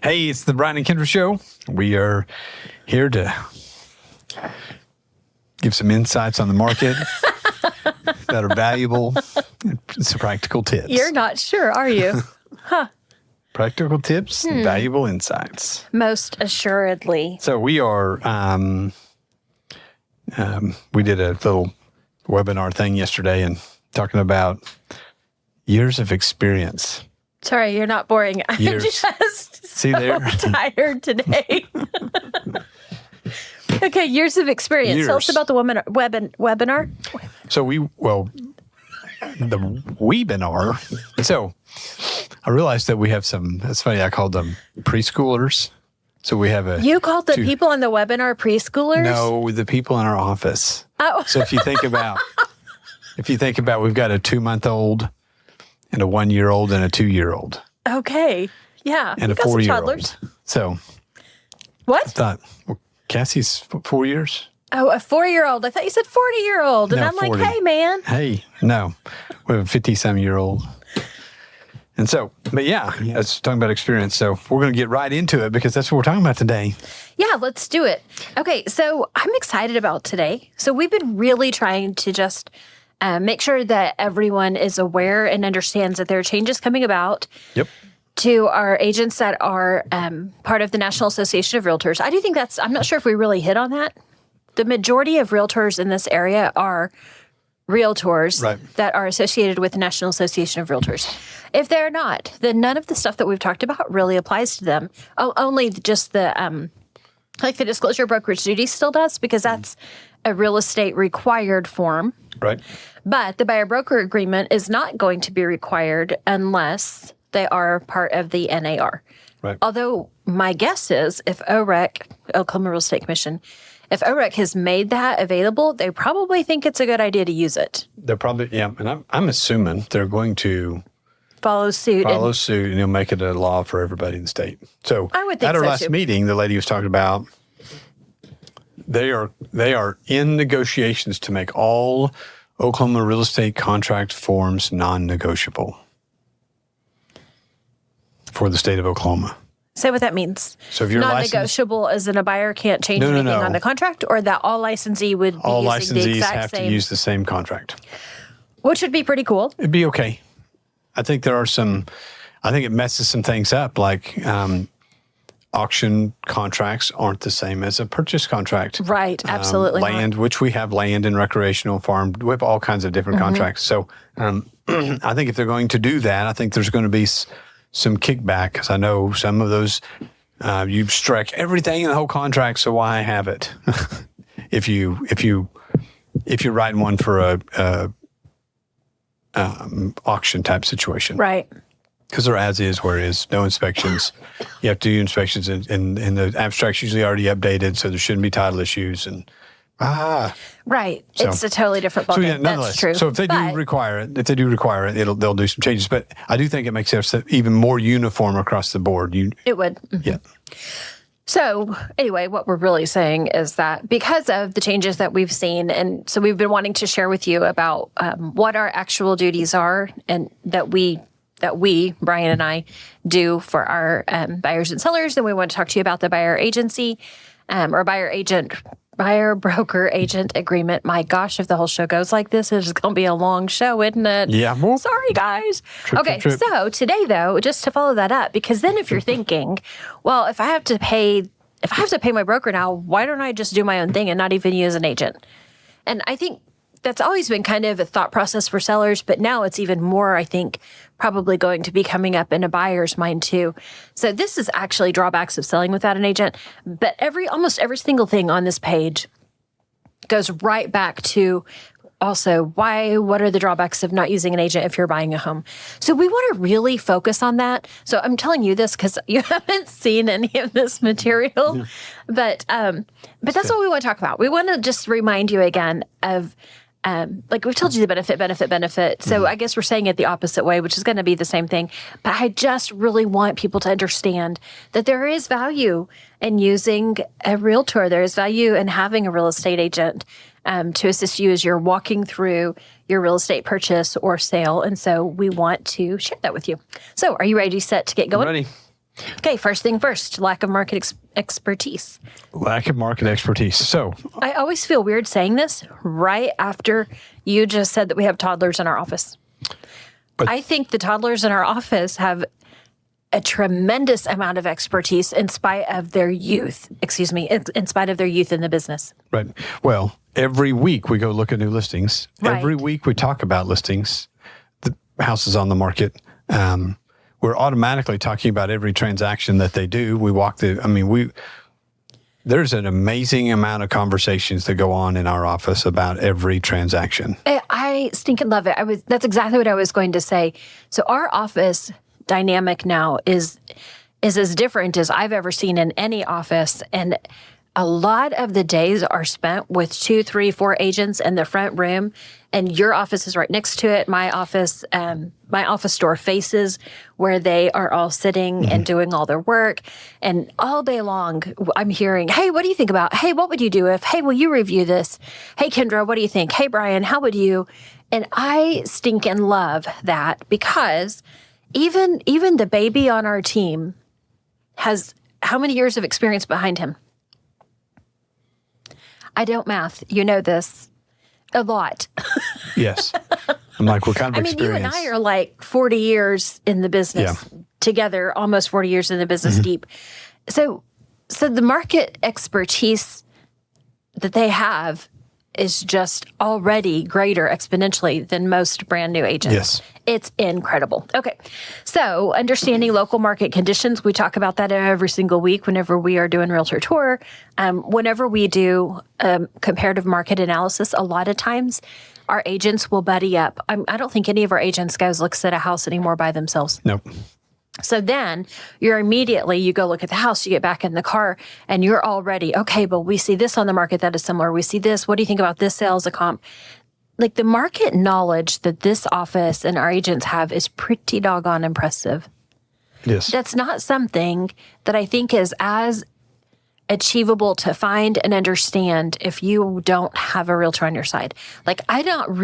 Hey, it's the Brian and Kindra Show. We are here to give some insights on the market that are valuable. Some practical tips. You're not sure, are you? Practical tips, valuable insights. Most assuredly. So we are, we did a little webinar thing yesterday and talking about years of experience. Sorry, you're not boring. I'm just See there? tired today. Okay, years of experience. Tell us about the webinar. So the webinar. So I realized that we have some, it's funny, I called them preschoolers. So we have You called the people on the webinar preschoolers? No, the people in our office. Oh. So if you think about, we've got a 2-month-old and a 1-year-old and a 2-year-old. Okay. Yeah. And a 4-year-old. So. What? I thought, well, Cassie's 4 years. Oh, a 4-year-old. I thought you said 40-year-old. And No, I'm 40. like, hey, man. Hey, no. We have a 50-some-year-old. And so, but yeah, it's talking about experience. So we're going to get right into it because that's what we're talking about today. Yeah, let's do it. Okay, so I'm excited about today. So we've been really trying to just make sure that everyone is aware and understands that there are changes coming about. Yep. To our agents that are part of the National Association of Realtors. I do think I'm not sure if we really hit on that. The majority of realtors in this area are realtors that are associated with the National Association of Realtors. If they're not, then none of the stuff that we've talked about really applies to them. Only just the like the disclosure brokerage duty still does because that's a real estate required form. Right. But the buyer broker agreement is not going to be required unless they are part of the NAR. Right. Although my guess is if OREC, Oklahoma Real Estate Commission, if OREC has made that available, they probably think it's a good idea to use it. They're probably, yeah. And I'm assuming they're going to follow suit and you'll make it a law for everybody in the state. So I would think at our so last too. meeting, the lady was talking about they are in negotiations to make all Oklahoma real estate contract forms non-negotiable for the state of Oklahoma. Say what that means. So if you're non-negotiable as in a buyer can't change anything on the contract, or that all licensee would be all using the licensees exact have same, to use the same contract. which would be pretty cool. It'd be okay. I think there are I think it messes some things up, like auction contracts aren't the same as a purchase contract. Right, absolutely. Land, which we have land and recreational farm. We have all kinds of different contracts. So I think if they're going to do that, I think there's going to be some kickback because I know some of those, you strike everything in the whole contract, so why have it? if you're writing one for a auction type situation. Right. Because they're as is, where is, no inspections. You have to do inspections, and the abstract's usually already updated, so there shouldn't be title issues. Right. So, it's a totally different ballgame. That's true. So if they do require it, they'll do some changes. But I do think it makes it even more uniform across the board. It would. Mm-hmm. Yeah. So anyway, what we're really saying is that because of the changes that we've seen, and so we've been wanting to share with you about what our actual duties are, and that we, Brian and I, do for our buyers and sellers. And we want to talk to you about the buyer agency or buyer broker agent agreement. My gosh, if the whole show goes like this, it's going to be a long show, isn't it? Yeah. Well, sorry, guys. Trip. So today, though, just to follow that up, because then if you're thinking, well, if I have to pay my broker now, why don't I just do my own thing and not even use an agent? And I think that's always been kind of a thought process for sellers, but now it's even more, I think, probably going to be coming up in a buyer's mind too. So this is actually drawbacks of selling without an agent, but almost every single thing on this page goes right back to also what are the drawbacks of not using an agent if you're buying a home. So we want to really focus on that. So I'm telling you this because you haven't seen any of this material, but that's what we want to talk about. We want to just remind you again of like we've told you the benefit. So I guess we're saying it the opposite way, which is going to be the same thing. But I just really want people to understand that there is value in using a realtor. There is value in having a real estate agent to assist you as you're walking through your real estate purchase or sale. And so we want to share that with you. So are you ready, set to get going? I'm ready. Okay, first thing first, lack of market expertise. Lack of market expertise. So I always feel weird saying this right after you just said that we have toddlers in our office. But I think the toddlers in our office have a tremendous amount of expertise in spite of their youth, in spite of their youth in the business. right. Well, every week we go look at new listings. Right. Every week we talk about listings, the houses on the market. We're automatically talking about every transaction that they do. We walk there's an amazing amount of conversations that go on in our office about every transaction. I stinking love it. That's exactly what I was going to say. So our office dynamic now is as different as I've ever seen in any office. And a lot of the days are spent with 2, 3, 4 agents in the front room, and your office is right next to it. My office door faces where they are all sitting and doing all their work. And all day long, I'm hearing, hey, what do you think about? Hey, what would you do if? Hey, will you review this? Hey, Kindra, what do you think? Hey, Brian, how would you? And I stinking love that, because even the baby on our team has how many years of experience behind him? I don't math. You know this. A lot. Yes. I'm like, what kind of experience? You and I are like 40 years in the business together, almost 40 years in the business deep. So the market expertise that they have is just already greater exponentially than most brand new agents. Yes. It's incredible. Okay. So understanding local market conditions, we talk about that every single week whenever we are doing Realtor Tour. Whenever we do comparative market analysis, a lot of times our agents will buddy up. I don't think any of our agents looks at a house anymore by themselves. Nope. So then you go look at the house, you get back in the car, and you're already, okay, but we see this on the market that is similar. We see this. What do you think about this sales, a comp? Like, the market knowledge that this office and our agents have is pretty doggone impressive. Yes. That's not something that I think is as achievable to find and understand if you don't have a realtor on your side. Like, I don't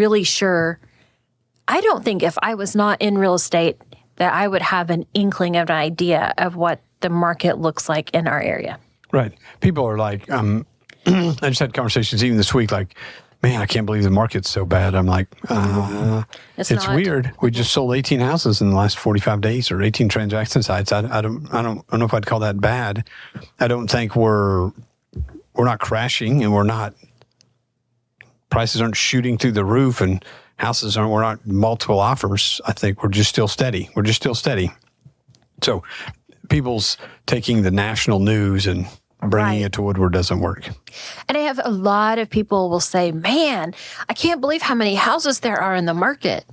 think if I was not in real estate that I would have an inkling of an idea of what the market looks like in our area. Right. People are like, I just had conversations even this week, like, man, I can't believe the market's so bad. I'm like, it's weird. We just sold 18 houses in the last 45 days, or 18 transaction sites. I don't know if I'd call that bad. I don't think we're not crashing, and prices aren't shooting through the roof, and we're not multiple offers. I think we're just still steady. So people's taking the national news and bringing it to Woodward doesn't work. And I have a lot of people will say, man, I can't believe how many houses there are in the market.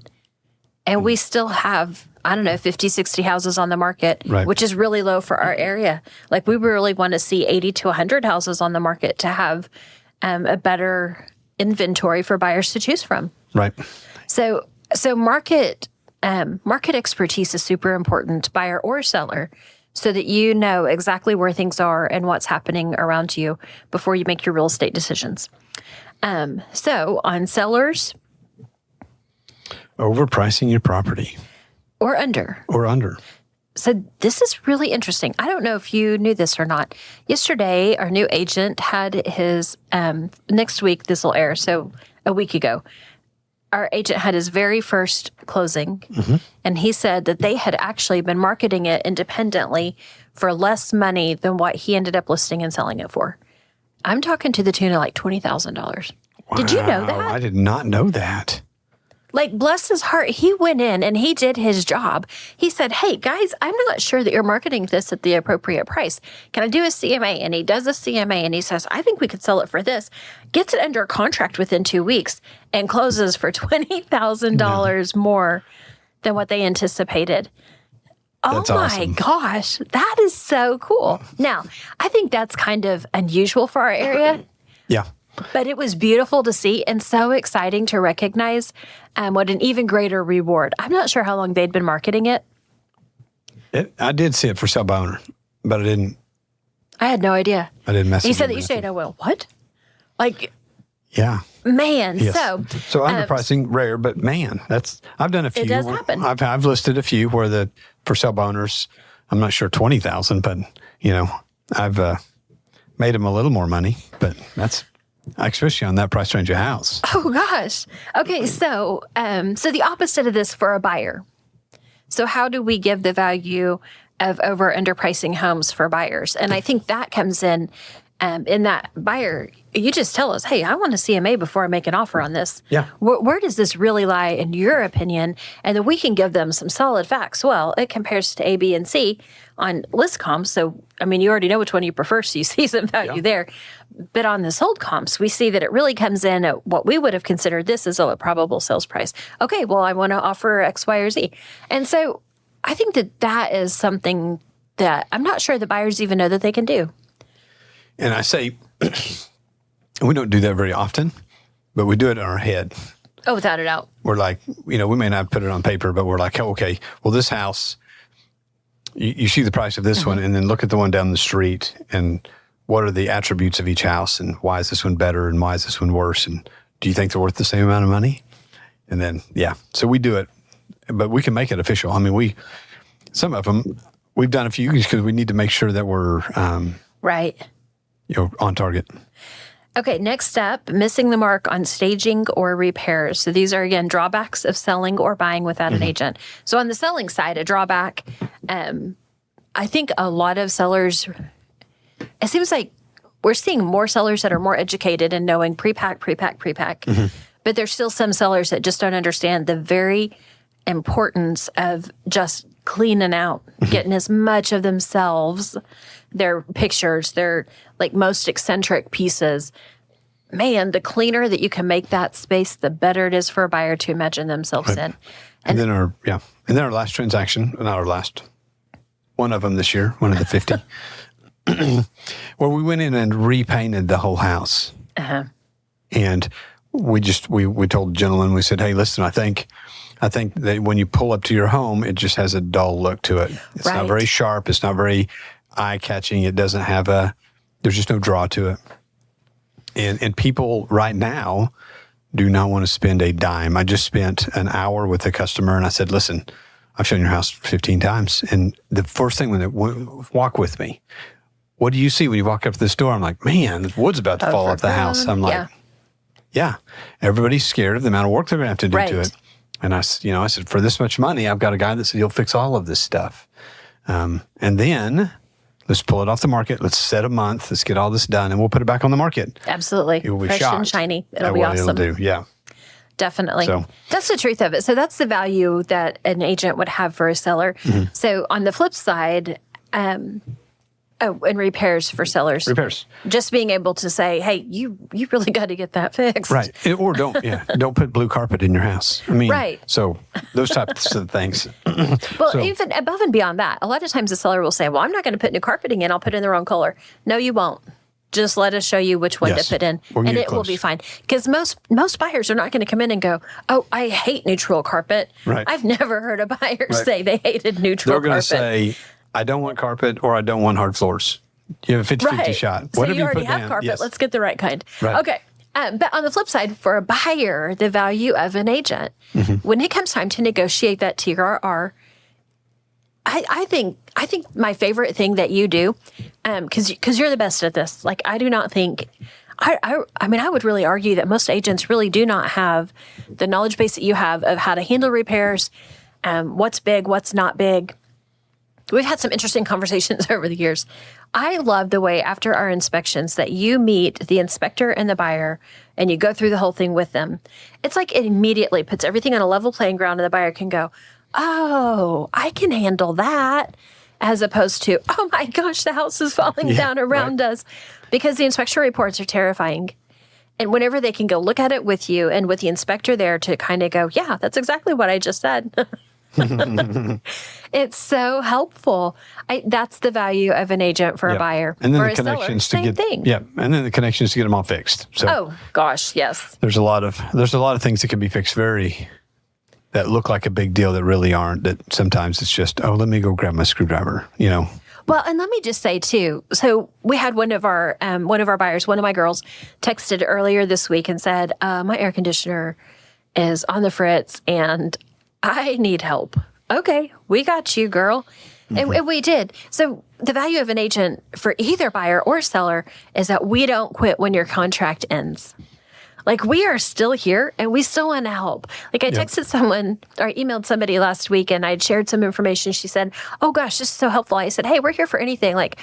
And we still have, 50, 60 houses on the market, which is really low for our area. Like, we really want to see 80 to 100 houses on the market to have a better inventory for buyers to choose from. Right. So market expertise is super important, buyer or seller, so that you know exactly where things are and what's happening around you before you make your real estate decisions. So on sellers, overpricing your property. Or under. So this is really interesting. I don't know if you knew this or not. Yesterday, our new agent had his, next week, this will air, so a week ago, our agent had his very first closing, and he said that they had actually been marketing it independently for less money than what he ended up listing and selling it for. I'm talking to the tune of like $20,000. Wow, did you know that? I did not know that. Like, bless his heart, he went in and he did his job. He said, hey, guys, I'm not sure that you're marketing this at the appropriate price. Can I do a CMA? And he does a CMA, and he says, I think we could sell it for this. Gets it under contract within 2 weeks and closes for $20,000 more than what they anticipated. That's awesome. My gosh, that is so cool. Now, I think that's kind of unusual for our area. Yeah. But it was beautiful to see and so exciting to recognize what an even greater reward. I'm not sure how long they'd been marketing it. I did see it for sale by owner, but I didn't. I had no idea. I didn't mess. He said that you stayed. I went, what? Like, yeah, man. Yes. So underpricing rare, but man, I've done a few. It does happen. I've listed a few where the for sale by owners I'm not sure 20,000, but I've made them a little more money, but that's especially on that price range of house. Oh gosh. Okay. So the opposite of this for a buyer. So how do we give the value of over underpricing homes for buyers? And I think that comes in that buyer, you just tell us, hey, I want a CMA before I make an offer on this. Yeah. Where does this really lie in your opinion? And then we can give them some solid facts. Well, it compares to A, B, and C on list comps. So, I mean, you already know which one you prefer, so you see some value there. But on the sold comps, we see that it really comes in at what we would have considered this as a probable sales price. Okay, well, I want to offer X, Y, or Z. And so I think that is something that I'm not sure the buyers even know that they can do. And I say, we don't do that very often, but we do it in our head. Oh, without a doubt. We're like, we may not put it on paper, but we're like, oh, okay, well, this house, you see the price of this one, and then look at the one down the street, and what are the attributes of each house, and why is this one better, and why is this one worse, and do you think they're worth the same amount of money? And then, so we do it, but we can make it official. I mean, some of them, we've done a few because we need to make sure that we're right. On target. Okay, next up, missing the mark on staging or repairs. So these are, again, drawbacks of selling or buying without an agent. So on the selling side, a drawback, I think a lot of sellers, it seems like we're seeing more sellers that are more educated and knowing pre-pack. But there's still some sellers that just don't understand the very importance of just cleaning out, getting as much of themselves, their pictures, their like most eccentric pieces. Man, the cleaner that you can make that space, the better it is for a buyer to imagine themselves in. And then our last transaction, not our last, one of them this year, one of the 50, where we went in and repainted the whole house. And we told the gentleman, we said, hey, listen, I think that when you pull up to your home, it just has a dull look to it. It's not very sharp. It's not very eye-catching. It doesn't have there's just no draw to it. And people right now do not want to spend a dime. I just spent an hour with a customer, and I said, listen, I've shown your house 15 times. And the first thing when they walk with me, what do you see when you walk up to this door? I'm like, man, the wood's about to fall off the house. I'm like, yeah, everybody's scared of the amount of work they're going to have to do to it. And I said, for this much money, I've got a guy that said he'll fix all of this stuff. And then let's pull it off the market. Let's set a month. Let's get all this done, and we'll put it back on the market. Absolutely. It will be fresh and shiny. It'll be awesome. It'll do. Yeah. Definitely. So that's the truth of it. So that's the value that an agent would have for a seller. So on the flip side, and repairs for sellers. Repairs. Just being able to say, hey, you really got to get that fixed. Right. Or don't put blue carpet in your house. I mean, so those types of things. Well, even above and beyond that, a lot of times the seller will say, well, I'm not going to put new carpeting in. I'll put in the wrong color. No, you won't. Just let us show you which one to put in, and it will be fine. Because most buyers are not going to come in and go, oh, I hate neutral carpet. Right. I've never heard a buyer say they hated neutral carpet. They're going to say, I don't want carpet or I don't want hard floors. You have a 50-50 shot. So you already have carpet. Let's get the right kind. Right. Okay. But on the flip side, for a buyer, the value of an agent, when it comes time to negotiate that TRR, I think my favorite thing that you do, because you're the best at this. Like, I do not think, I mean, I would really argue that most agents really do not have the knowledge base that you have of how to handle repairs, what's big, what's not big. We've had some interesting conversations over the years. I love the way after our inspections that you meet the inspector and the buyer and you go through the whole thing with them. It's like it immediately puts everything on a level playing ground and the buyer can go, oh, I can handle that, as opposed to, oh my gosh, the house is falling down around us, because the inspection reports are terrifying. And whenever they can go look at it with you and with the inspector there to kind of go, yeah, that's exactly what I just said. It's so helpful. That's the value of an agent for a buyer. And then for the connections seller, same thing. Yeah, and then the connections to get them all fixed. So oh gosh, yes. There's a lot of things that can be fixed that look like a big deal that really aren't. That sometimes it's just, oh, let me go grab my screwdriver. Well, and let me just say too. So we had one of our buyers, one of my girls, texted earlier this week and said, my air conditioner is on the fritz and I need help. Okay, we got you, girl. And we did. So the value of an agent for either buyer or seller is that we don't quit when your contract ends. Like, we are still here and we still want to help. Like, I texted someone or I emailed somebody last week and I'd shared some information. She said, oh gosh, this is so helpful. I said, hey, we're here for anything. Like,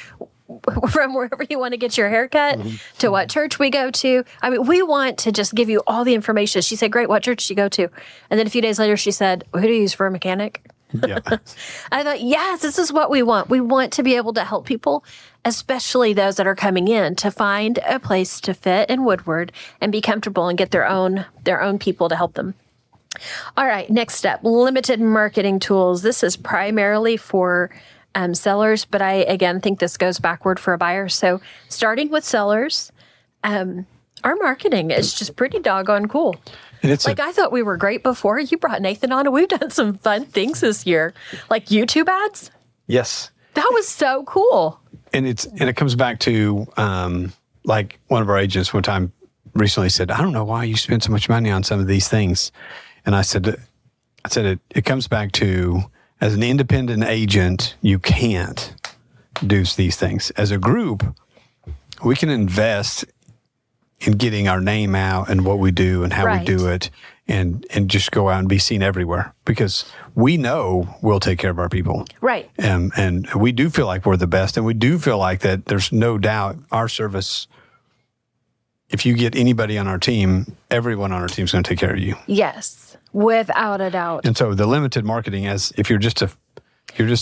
from wherever you want to get your haircut to what church we go to. I mean, we want to just give you all the information. She said, great, what church do you go to? And then a few days later, she said, who do you use for a mechanic? Yeah. I thought, yes, this is what we want. We want to be able to help people, especially those that are coming in, to find a place to fit in Woodward and be comfortable and get their own people to help them. All right, next step, limited marketing tools. This is primarily for sellers, but I, again, think this goes backward for a buyer. So starting with sellers, our marketing is just pretty doggone cool. And it's I thought we were great before. You brought Nathan on, and we've done some fun things this year, like YouTube ads. yes. That was so cool. And it comes back to like one of our agents one time recently said, I don't know why you spend so much money on some of these things. And I said it comes back to, as an independent agent, you can't do these things. As a group, we can invest in getting our name out and what we do and how we do it, and just go out and be seen everywhere, because we know we'll take care of our people. Right. And we do feel like we're the best, and we do feel like that there's no doubt our service, if you get anybody on our team, everyone on our team is going to take care of you. Yes, without a doubt. And so the limited marketing, as if you're just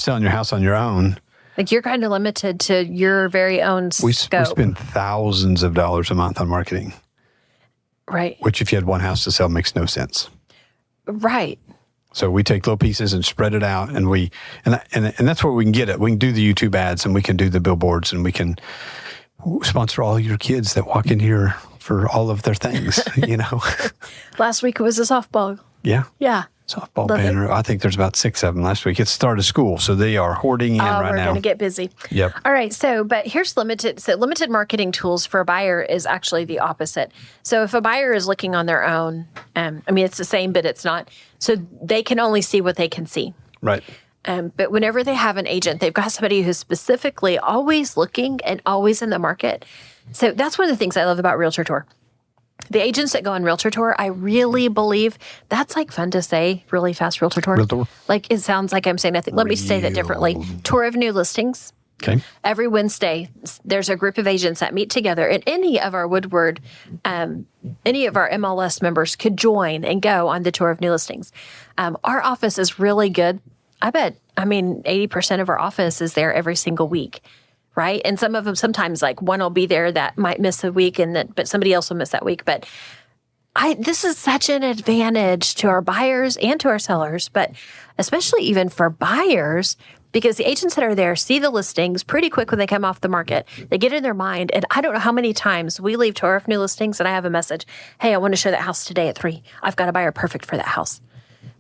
selling your house on your own, Like, you're kind of limited to your very own scope. we spend thousands of dollars a month on marketing, Right. which if you had one house to sell makes no sense. Right. So we take little pieces and spread it out, and that's where we can get it. We can do the YouTube ads, and we can do the billboards, and we can sponsor all your kids that walk in here for all of their things, Last week it was a softball. Yeah. Yeah. Softball Love it. banner. I think there's about 6 of them last week. It's the start of school, so they are hoarding in right We're now. going to get busy. Yep. All right. But here's limited. So limited marketing tools for a buyer is actually the opposite. So if a buyer is looking on their own, it's the same, but it's not. So they can only see what they can see. Right. But whenever they have an agent, they've got somebody who's specifically always looking and always in the market. So that's one of the things I love about Realtor Tour. The agents that go on Realtor Tour, I really believe that's like fun to say really fast, Realtor Tour. Realtor. Like, it sounds like I'm saying nothing. Let me say that differently. Tour of new listings. Okay. Every Wednesday, there's a group of agents that meet together, and any of our Woodward, any of our MLS members could join and go on the tour of new listings. Our office is really good. 80% of our office is there every single week. Right. And some of them, sometimes like one will be there that might miss a week, but somebody else will miss that week. But this is such an advantage to our buyers and to our sellers, but especially even for buyers, because the agents that are there see the listings pretty quick when they come off the market. They get in their mind. And I don't know how many times we leave tour of new listings and I have a message. Hey, I want to show that house today at 3. I've got a buyer perfect for that house.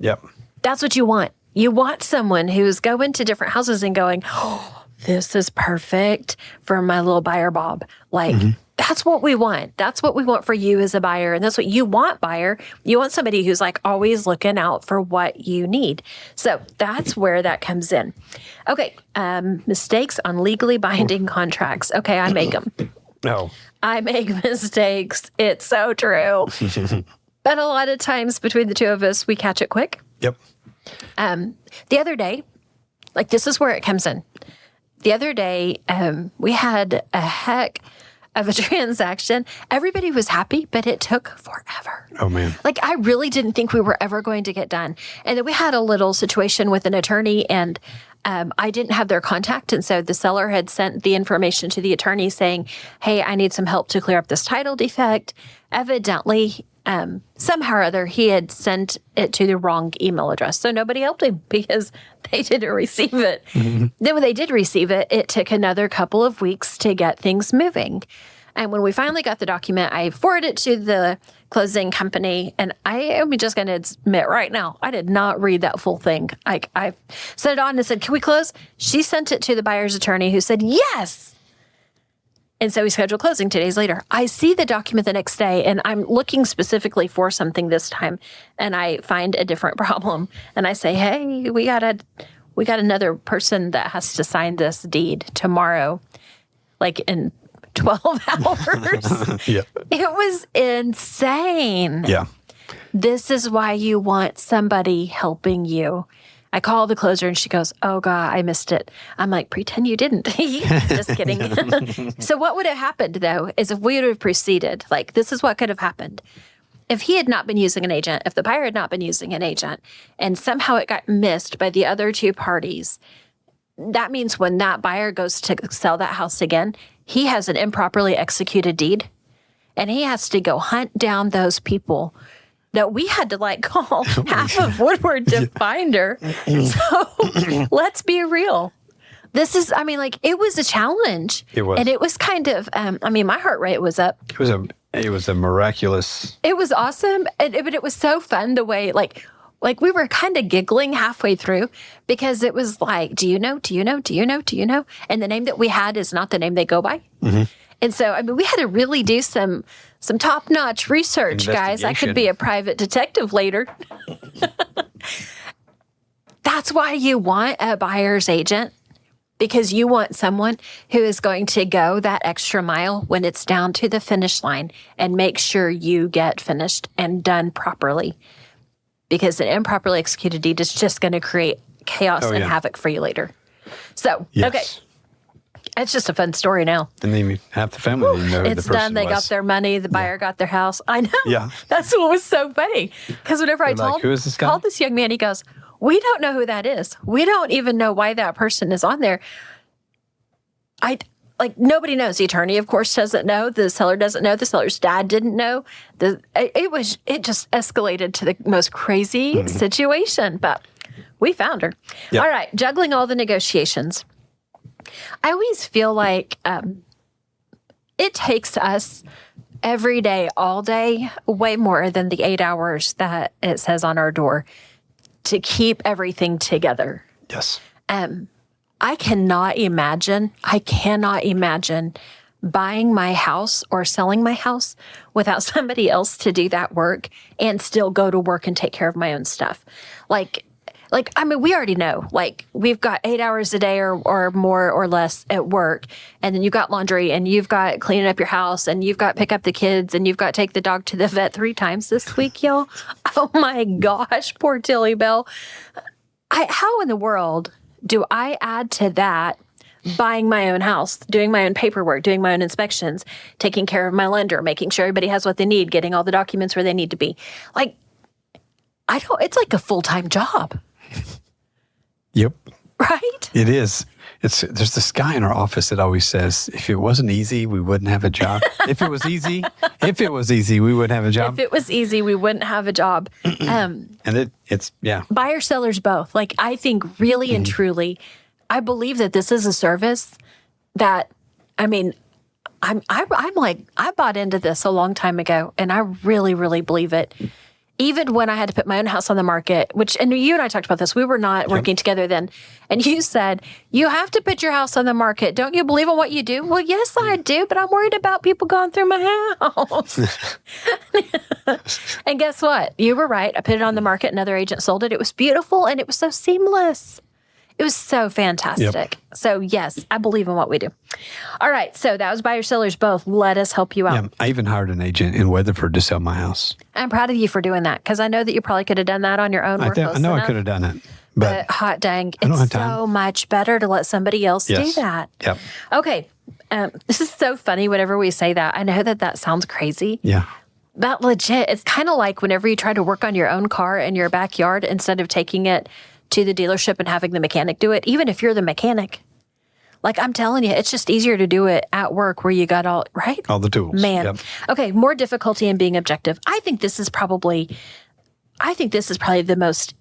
Yep. That's what you want. You want someone who's going to different houses and going, oh, this is perfect for my little buyer Bob. That's what we want. That's what we want for you as a buyer. And that's what you want, buyer. You want somebody who's like always looking out for what you need. So that's where that comes in. Okay. Mistakes on legally binding contracts. Okay. I make them. No. I make mistakes. It's so true. But a lot of times between the two of us, we catch it quick. Yep. The other day, this is where it comes in. The other day, we had a heck of a transaction. Everybody was happy, but it took forever. Oh, man. I really didn't think we were ever going to get done. And then we had a little situation with an attorney, and I didn't have their contact. And so the seller had sent the information to the attorney saying, hey, I need some help to clear up this title defect. Evidently, somehow or other, he had sent it to the wrong email address. So nobody helped him because they didn't receive it. Mm-hmm. Then when they did receive it, it took another couple of weeks to get things moving. And when we finally got the document, I forwarded it to the closing company. And I am just going to admit right now, I did not read that full thing. I sent it on and said, can we close? She sent it to the buyer's attorney, who said, yes. And so we scheduled closing 2 days later. I see the document the next day, and I'm looking specifically for something this time, and I find a different problem. And I say, hey, we gotta we got another person that has to sign this deed tomorrow, like in 12 hours. Yeah. It was insane. Yeah. This is why you want somebody helping you. I call the closer and she goes, oh God, I missed it. I'm like, pretend you didn't. Just kidding. So what would have happened though, is if we would have proceeded, like this is what could have happened. If he had not been using an agent, if the buyer had not been using an agent, and somehow it got missed by the other two parties, that means when that buyer goes to sell that house again, he has an improperly executed deed, and he has to go hunt down those people that we had to like call half of Woodward to find her. So let's be real. This is, I mean, like it was a challenge. It was. And it was kind of, I mean, my heart rate was up. It was a miraculous. It was awesome. But it was so fun the way, like we were kind of giggling halfway through because it was like, do you know? And the name that we had is not the name they go by. Mm-hmm. And so, I mean, we had to really do some top-notch research, guys. I could be a private detective later. That's why you want a buyer's agent, because you want someone who is going to go that extra mile when it's down to the finish line and make sure you get finished and done properly. Because an improperly executed deed is just going to create chaos and havoc for you later. So, okay. It's just a fun story now. And then half the family didn't know who the person was. It's done. They got their money. The buyer got their house. I know. Yeah. That's what was so funny. Because whenever I Who is this guy? called this young man, he goes, we don't know who that is. We don't even know why that person is on there. Nobody knows. The attorney, of course, doesn't know. The seller doesn't know. The seller's dad didn't know. It just escalated to the most crazy situation. But we found her. Yep. All right. Juggling all the negotiations. I always feel like it takes us every day, all day, way more than the 8 hours that it says on our door to keep everything together. Yes. I cannot imagine buying my house or selling my house without somebody else to do that work and still go to work and take care of my own stuff. I mean, we already know, we've got 8 hours a day or more or less at work. And then you've got laundry and you've got cleaning up your house and you've got pick up the kids and you've got take the dog to the vet 3 times this week, y'all. Oh my gosh, poor Tilly Bell. How in the world do I add to that buying my own house, doing my own paperwork, doing my own inspections, taking care of my lender, making sure everybody has what they need, getting all the documents where they need to be? It's like a full-time job. Yep. Right? It is. There's this guy in our office that always says, if it wasn't easy, we wouldn't have a job. If it was easy, we wouldn't have a job. If it was easy, we wouldn't have a job. And it's Buyer, sellers, both. I think really and truly, I believe that this is a service that, I mean, I'm like, I bought into this a long time ago, and I really, really believe it. Even when I had to put my own house on the market, and you and I talked about this, we were not working together then. And you said, you have to put your house on the market. Don't you believe in what you do? Well, yes, I do, but I'm worried about people going through my house. And guess what? You were right. I put it on the market. Another agent sold it. It was beautiful, and it was so seamless. It was so fantastic. Yep. So, yes, I believe in what we do. All right. So that was buyer sellers both. Let us help you out. Yeah, I even hired an agent in Weatherford to sell my house. I'm proud of you for doing that, because I know that you probably could have done that on your own. I know I could have done it. But hot dang, it's so much better to let somebody else do that. Yep. Okay. This is so funny whenever we say that. I know that sounds crazy. Yeah. But legit, it's kind of like whenever you try to work on your own car in your backyard instead of taking it to the dealership and having the mechanic do it, even if you're the mechanic. I'm telling you, it's just easier to do it at work where you got all the tools. Man. Yep. Okay, more difficulty in being objective. I think this is probably the most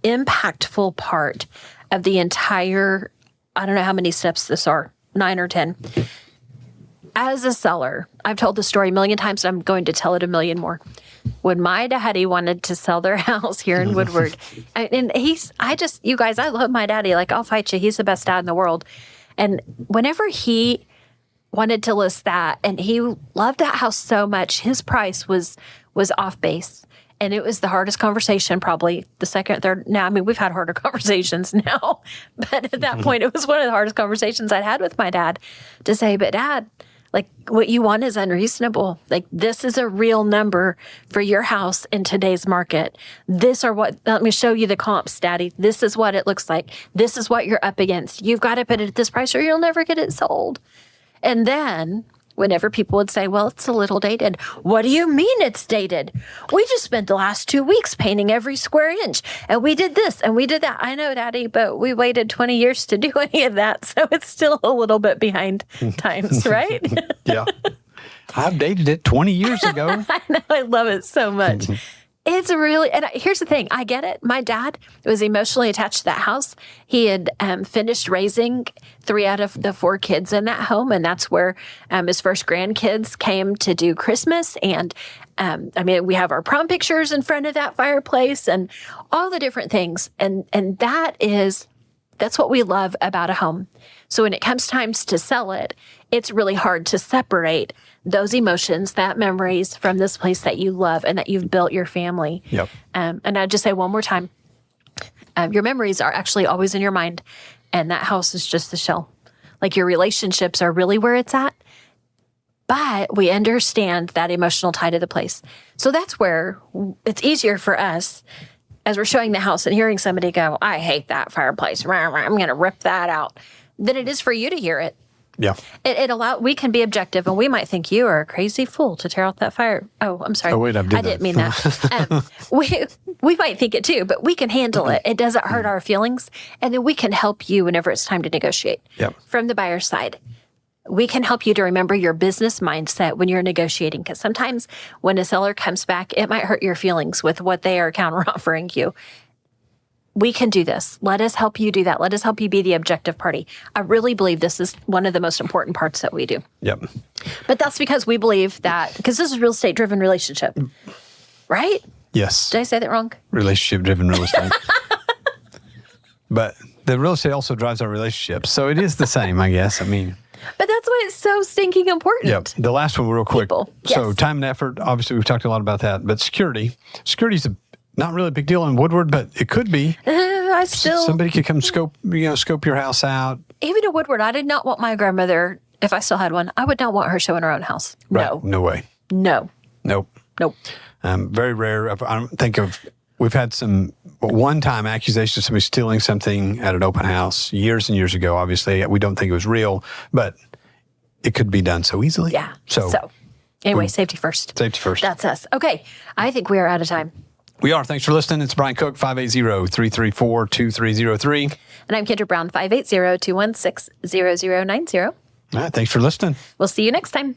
impactful part of the entire, I don't know how many steps this are, 9 or 10. As a seller, I've told the story a million times, and I'm going to tell it a million more. When my daddy wanted to sell their house here in Woodward, and you guys, I love my daddy. I'll fight you. He's the best dad in the world. And whenever he wanted to list that, and he loved that house so much, his price was off base. And it was the hardest conversation, probably the second, third. Now, I mean, we've had harder conversations now, but at that point, it was one of the hardest conversations I'd had with my dad to say, but Dad, like what you want is unreasonable. Like this is a real number for your house in today's market. Let me show you the comps, Daddy. This is what it looks like. This is what you're up against. You've got to put it at this price or you'll never get it sold. And then whenever people would say, well, it's a little dated. What do you mean it's dated? We just spent the last 2 weeks painting every square inch and we did this and we did that. I know, Daddy, but we waited 20 years to do any of that. So it's still a little bit behind times, right? Yeah. I've dated it 20 years ago. I know. I love it so much. It's really, and here's the thing. I get it. My dad was emotionally attached to that house. He had finished raising 3 out of the 4 kids in that home. And that's where his first grandkids came to do Christmas. And I mean, we have our prom pictures in front of that fireplace and all the different things. And that's what we love about a home. So when it comes times to sell it, it's really hard to separate those emotions, that memories from this place that you love and that you've built your family. Yep. And I'd just say one more time, your memories are actually always in your mind, and that house is just the shell. Like your relationships are really where it's at, but we understand that emotional tie to the place. So that's where it's easier for us as we're showing the house and hearing somebody go, I hate that fireplace. I'm going to rip that out. Than it is for you to hear it. Yeah. We can be objective and we might think you are a crazy fool to tear out that fire. Oh, I'm sorry. Oh, wait, I didn't mean that. We might think it too, but we can handle it. It doesn't hurt our feelings. And then we can help you whenever it's time to negotiate. Yep. From the buyer's side. We can help you to remember your business mindset when you're negotiating. Because sometimes when a seller comes back, it might hurt your feelings with what they are counteroffering you. We can do this. Let us help you do that. Let us help you be the objective party. I really believe this is one of the most important parts that we do. Yep. But that's because we believe that, because this is a real estate driven relationship, right? Yes. Did I say that wrong? Relationship driven real estate. But the real estate also drives our relationships. So it is the same, I guess. I mean. But that's why it's so stinking important. Yep. The last one real quick. People. So Yes. time and effort, obviously we've talked a lot about that. But security is not really a big deal in Woodward, but it could be. Somebody could come scope your house out. Even in Woodward, I did not want my grandmother, if I still had one, I would not want her showing her own house. Right. No. No way. No. Nope. Nope. Very rare. I don't think we've had one-time accusations of somebody stealing something at an open house years and years ago. Obviously, we don't think it was real, but it could be done so easily. Yeah. So anyway, safety first. Safety first. That's us. Okay. I think we are out of time. We are. Thanks for listening. It's Brian Cook, 580-334-2303. And I'm Kindra Brown, 580-216-0090. All right. Thanks for listening. We'll see you next time.